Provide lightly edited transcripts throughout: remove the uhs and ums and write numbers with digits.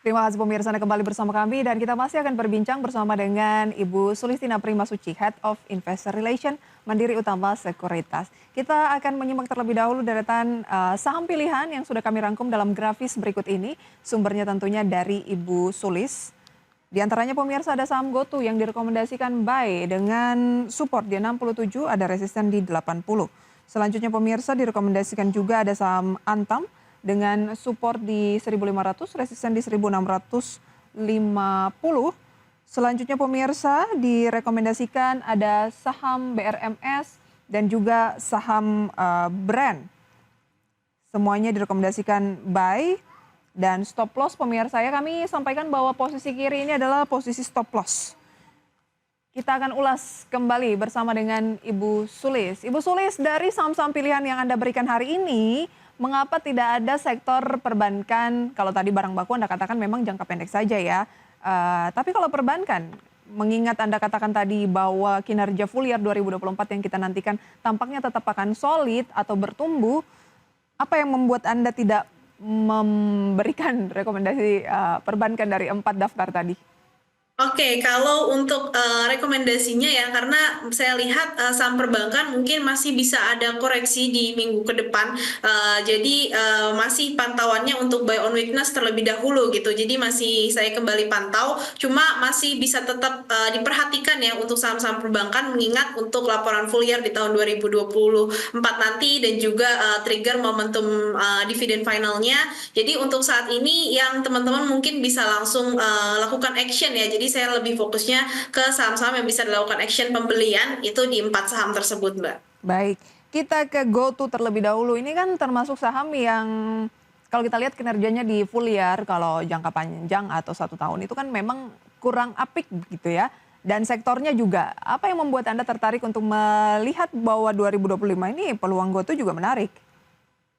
Terima kasih pemirsa Anda kembali bersama kami dan kita masih akan berbincang bersama dengan Ibu Sulistina Primasuci, Head of Investor Relation Mandiri Utama Sekuritas. Kita akan menyimak terlebih dahulu deretan saham pilihan yang sudah kami rangkum dalam grafis berikut ini. Sumbernya tentunya dari Ibu Sulis. Di antaranya pemirsa ada saham GoTo yang direkomendasikan buy dengan support di 67, ada resisten di 80. Selanjutnya pemirsa direkomendasikan juga ada saham Antam dengan support di 1.500, resisten di 1.650. Selanjutnya pemirsa direkomendasikan ada saham BRMS dan juga saham Brand. Semuanya direkomendasikan buy dan stop loss pemirsa ya. Kami sampaikan bahwa posisi kiri ini adalah posisi stop loss. Kita akan ulas kembali bersama dengan Ibu Sulis. Ibu Sulis, dari saham-saham pilihan yang Anda berikan hari ini, mengapa tidak ada sektor perbankan? Kalau tadi barang baku Anda katakan memang jangka pendek saja ya. Tapi kalau perbankan, mengingat Anda katakan tadi bahwa kinerja full year 2024 yang kita nantikan tampaknya tetap akan solid atau bertumbuh, apa yang membuat Anda tidak memberikan rekomendasi perbankan dari 4 daftar tadi? Oke, kalau untuk rekomendasinya ya, karena saya lihat saham perbankan mungkin masih bisa ada koreksi di minggu ke depan. Jadi masih pantauannya untuk buy on weakness terlebih dahulu gitu. Jadi masih saya kembali pantau, cuma masih bisa tetap diperhatikan ya untuk saham-saham perbankan, mengingat untuk laporan full year di tahun 2024 nanti dan juga trigger momentum dividen finalnya. Jadi untuk saat ini yang teman-teman mungkin bisa langsung lakukan action ya. Jadi saya lebih fokusnya ke saham-saham yang bisa dilakukan action pembelian itu di 4 saham tersebut, Mbak. Baik, kita ke GoTo terlebih dahulu. Ini kan termasuk saham yang kalau kita lihat kinerjanya di full year, kalau jangka panjang atau 1 tahun itu kan memang kurang apik begitu ya. Dan sektornya juga, apa yang membuat Anda tertarik untuk melihat bahwa 2025 ini peluang GoTo juga menarik?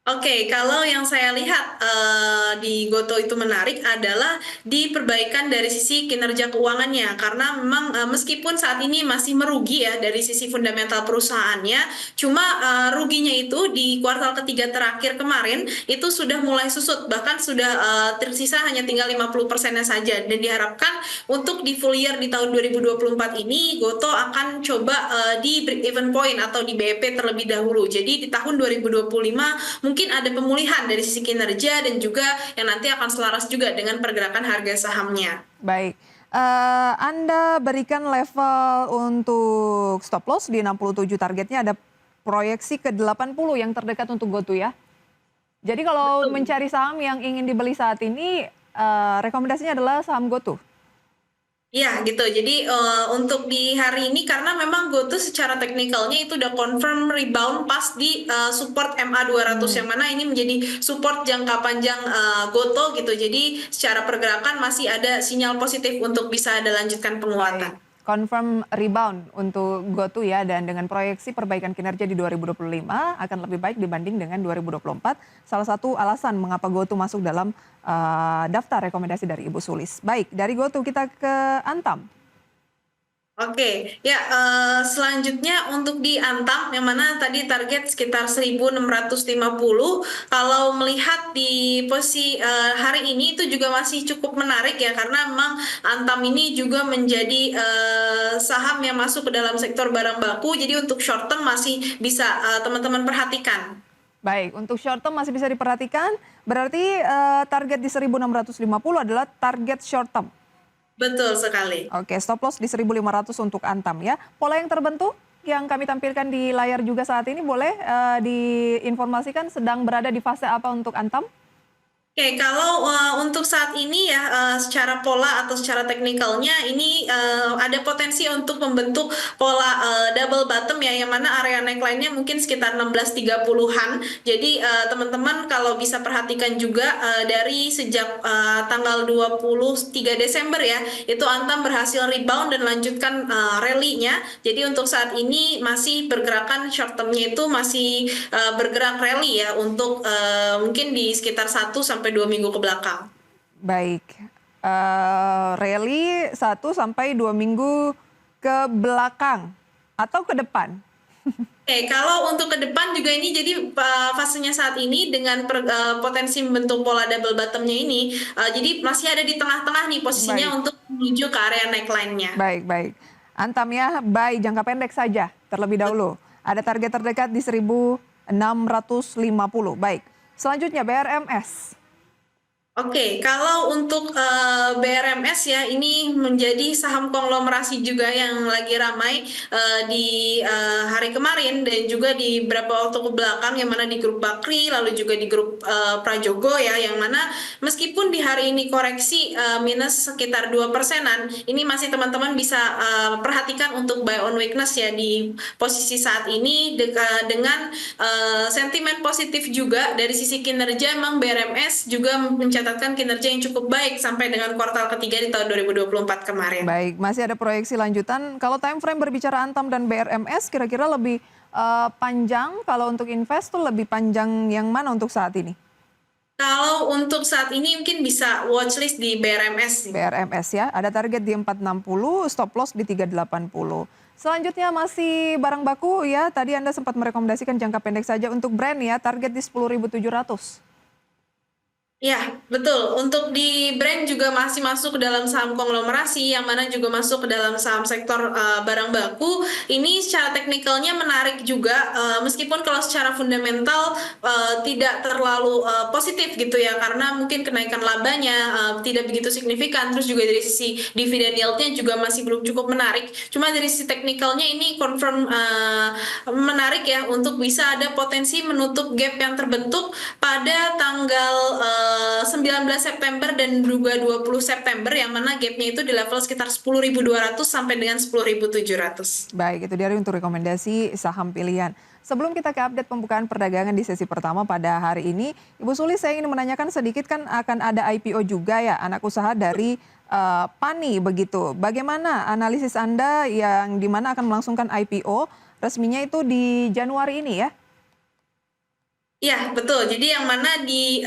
Oke, kalau yang saya lihat di Goto itu menarik adalah di perbaikan dari sisi kinerja keuangannya, karena memang meskipun saat ini masih merugi ya dari sisi fundamental perusahaannya, cuma ruginya itu di kuartal ketiga terakhir kemarin itu sudah mulai susut, bahkan sudah tersisa hanya tinggal 50%-nya saja, dan diharapkan untuk di full year di tahun 2024 ini Goto akan coba di break even point atau di BEP terlebih dahulu. Jadi di tahun 2025 mungkin ada pemulihan dari sisi kinerja dan juga yang nanti akan selaras juga dengan pergerakan harga sahamnya. Baik, Anda berikan level untuk stop loss di 67, targetnya ada proyeksi ke 80 yang terdekat untuk GoTo ya. Jadi kalau Betul. mencari saham yang ingin dibeli saat ini, rekomendasinya adalah saham GoTo? Iya gitu, jadi untuk di hari ini karena memang GoTo secara teknikalnya itu udah confirm rebound pas di support MA 200 Hmm. yang mana ini menjadi support jangka panjang GoTo gitu. Jadi secara pergerakan masih ada sinyal positif untuk bisa ada lanjutkan Baik, penguatan. confirm rebound untuk GoTo ya, dan dengan proyeksi perbaikan kinerja di 2025 akan lebih baik dibanding dengan 2024. Salah satu alasan mengapa GoTo masuk dalam daftar rekomendasi dari Ibu Sulis. Baik, dari GoTo kita ke Antam. Oke, ya selanjutnya untuk di Antam yang mana tadi target sekitar 1.650. Kalau melihat di posisi hari ini itu juga masih cukup menarik ya karena memang Antam ini juga menjadi saham yang masuk ke dalam sektor barang baku. Jadi untuk short term masih bisa teman-teman perhatikan. Baik, untuk short term masih bisa diperhatikan, berarti target di 1.650 adalah target short term. Betul sekali. Oke, stop loss di 1.500 untuk Antam ya. Pola yang terbentuk yang kami tampilkan di layar juga saat ini boleh diinformasikan sedang berada di fase apa untuk Antam? Oke, kalau untuk saat ini ya secara pola atau secara teknikalnya ini ada potensi untuk membentuk pola double bottom ya, yang mana area neckline-nya mungkin sekitar 1630-an. Jadi teman-teman kalau bisa perhatikan juga dari sejak tanggal 23 Desember ya, itu Antam berhasil rebound dan lanjutkan rally-nya. Jadi untuk saat ini masih pergerakan short term-nya itu masih bergerak rally ya untuk mungkin di sekitar 1 sampai 2 minggu ke belakang. Baik, rally 1 sampai 2 minggu ke belakang atau ke depan? Oke, kalau untuk ke depan juga ini jadi fasenya saat ini dengan potensi membentuk pola double bottomnya ini, jadi masih ada di tengah-tengah nih Baik, posisinya untuk menuju ke area neckline-nya. baik, baik. Antam ya, buy jangka pendek saja terlebih dahulu. Ada target terdekat di 1650. Baik. Selanjutnya BRMS. Oke, kalau untuk BRMS ya, ini menjadi saham konglomerasi juga yang lagi ramai di hari kemarin dan juga di beberapa waktu ke belakang, yang mana di grup Bakri, lalu juga di grup Prajogo ya, yang mana meskipun di hari ini koreksi minus sekitar 2%-an, ini masih teman-teman bisa perhatikan untuk buy on weakness ya di posisi saat ini dengan sentimen positif juga dari sisi kinerja. Emang BRMS juga mencatatkan kinerja yang cukup baik sampai dengan kuartal ketiga di tahun 2024 kemarin. Baik, masih ada proyeksi lanjutan. Kalau time frame berbicara Antam dan BRMS, kira-kira lebih panjang kalau untuk invest tuh lebih panjang yang mana untuk saat ini? Kalau untuk saat ini mungkin bisa watchlist di BRMS. BRMS ya, ada target di 460, stop loss di 380. Selanjutnya masih barang baku ya, tadi Anda sempat merekomendasikan jangka pendek saja untuk brand ya, target di 10.700. Ya, betul. Untuk di brand juga masih masuk ke dalam saham konglomerasi, yang mana juga masuk ke dalam saham sektor barang baku. Ini secara teknikalnya menarik juga, meskipun kalau secara fundamental tidak terlalu positif gitu ya, karena mungkin kenaikan labanya tidak begitu signifikan. Terus juga dari sisi dividen yield-nya juga masih belum cukup menarik. Cuma dari sisi teknikalnya ini confirm menarik ya, untuk bisa ada potensi menutup gap yang terbentuk pada tanggal 19 September dan juga 20 September, yang mana gapnya itu di level sekitar 10.200 sampai dengan 10.700. Baik, itu dia untuk rekomendasi saham pilihan. Sebelum kita ke update pembukaan perdagangan di sesi pertama pada hari ini, Ibu Suli saya ingin menanyakan sedikit, kan akan ada IPO juga ya, anak usaha dari PANI begitu. Bagaimana analisis Anda yang dimana akan melangsungkan IPO resminya itu di Januari ini ya? Ya, betul. Jadi yang mana di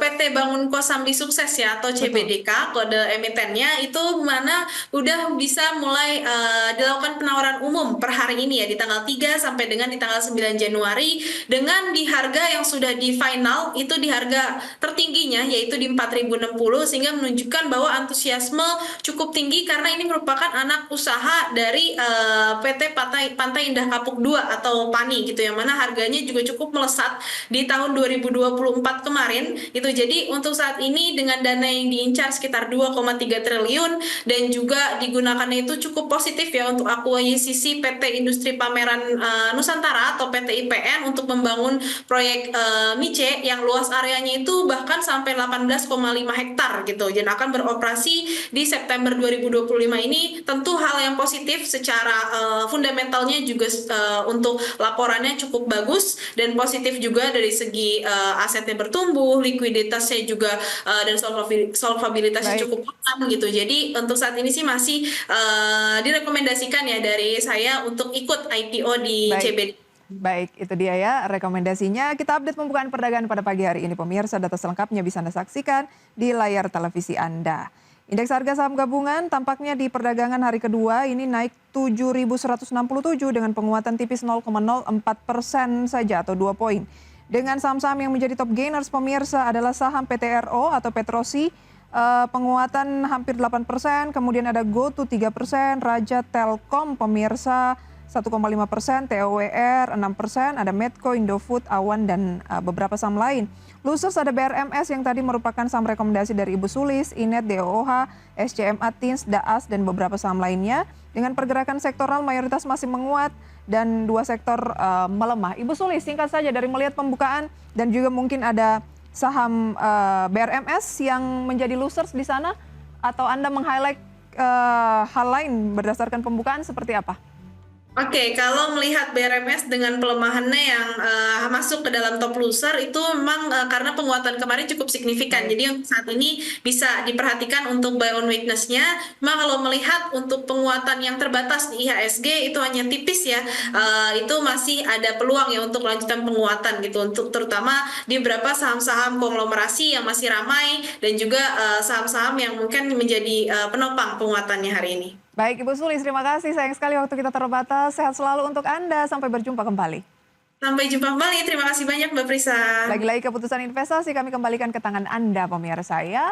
PT Bangun Kosambi Sukses ya, atau Betul. CBDK, kode emitennya itu mana udah bisa mulai dilakukan penawaran umum per hari ini ya, di tanggal 3 sampai dengan di tanggal 9 Januari, dengan di harga yang sudah di final, itu di harga tertingginya yaitu di 4.060, sehingga menunjukkan bahwa antusiasme cukup tinggi karena ini merupakan anak usaha dari PT Pantai Indah Kapuk 2 atau PANI gitu, yang mana harganya juga cukup melesat di tahun 2024 kemarin itu. Jadi untuk saat ini dengan dana yang diincar sekitar 2,3 triliun dan juga digunakannya itu cukup positif ya untuk akuisisi PT Industri Pameran Nusantara atau PT IPN untuk membangun proyek MICE yang luas areanya itu bahkan sampai 18,5 hektar gitu, dan akan beroperasi di September 2025 ini. Tentu hal yang positif secara fundamentalnya juga, untuk laporannya cukup bagus dan positif juga dari segi asetnya bertumbuh, likuiditasnya juga dan solvabilitasnya Baik. cukup aman gitu. Jadi untuk saat ini sih masih direkomendasikan ya dari saya untuk ikut IPO di Baik. CBD. Baik, itu dia ya rekomendasinya. Kita update pembukaan perdagangan pada pagi hari ini. Pemirsa, data selengkapnya bisa Anda saksikan di layar televisi Anda. Indeks harga saham gabungan tampaknya di perdagangan hari kedua ini naik 7.167 dengan penguatan tipis 0,04% saja atau 2 poin. Dengan saham-saham yang menjadi top gainers pemirsa adalah saham PTRO atau Petrosi, penguatan hampir 8%, kemudian ada GoTo 3%, Raja Telkom pemirsa 1,5%, TOWR 6%, ada Medco, Indofood, Awan, dan beberapa saham lain. Losers ada BRMS yang tadi merupakan saham rekomendasi dari Ibu Sulis, Inet, DOOH, SCMA, Tins, Daas, dan beberapa saham lainnya. Dengan pergerakan sektoral mayoritas masih menguat dan dua sektor melemah. Ibu Sulis, singkat saja dari melihat pembukaan dan juga mungkin ada saham BRMS yang menjadi losers di sana, atau Anda meng-highlight hal lain berdasarkan pembukaan seperti apa? Oke, kalau melihat BRMS dengan pelemahannya yang masuk ke dalam top loser itu memang karena penguatan kemarin cukup signifikan. Baik. Jadi untuk saat ini bisa diperhatikan untuk buy on weakness-nya. Cuma kalau melihat untuk penguatan yang terbatas di IHSG itu hanya tipis ya, itu masih ada peluang ya untuk lanjutan penguatan gitu, untuk terutama di beberapa saham-saham konglomerasi yang masih ramai dan juga saham-saham yang mungkin menjadi penopang penguatannya hari ini. Baik Ibu Sulis, terima kasih. Sayang sekali waktu kita terbatas. Sehat selalu untuk Anda. Sampai berjumpa kembali. Sampai jumpa kembali. Terima kasih banyak Mbak Prisa. Lagi-lagi keputusan investasi kami kembalikan ke tangan Anda pemirsa ya.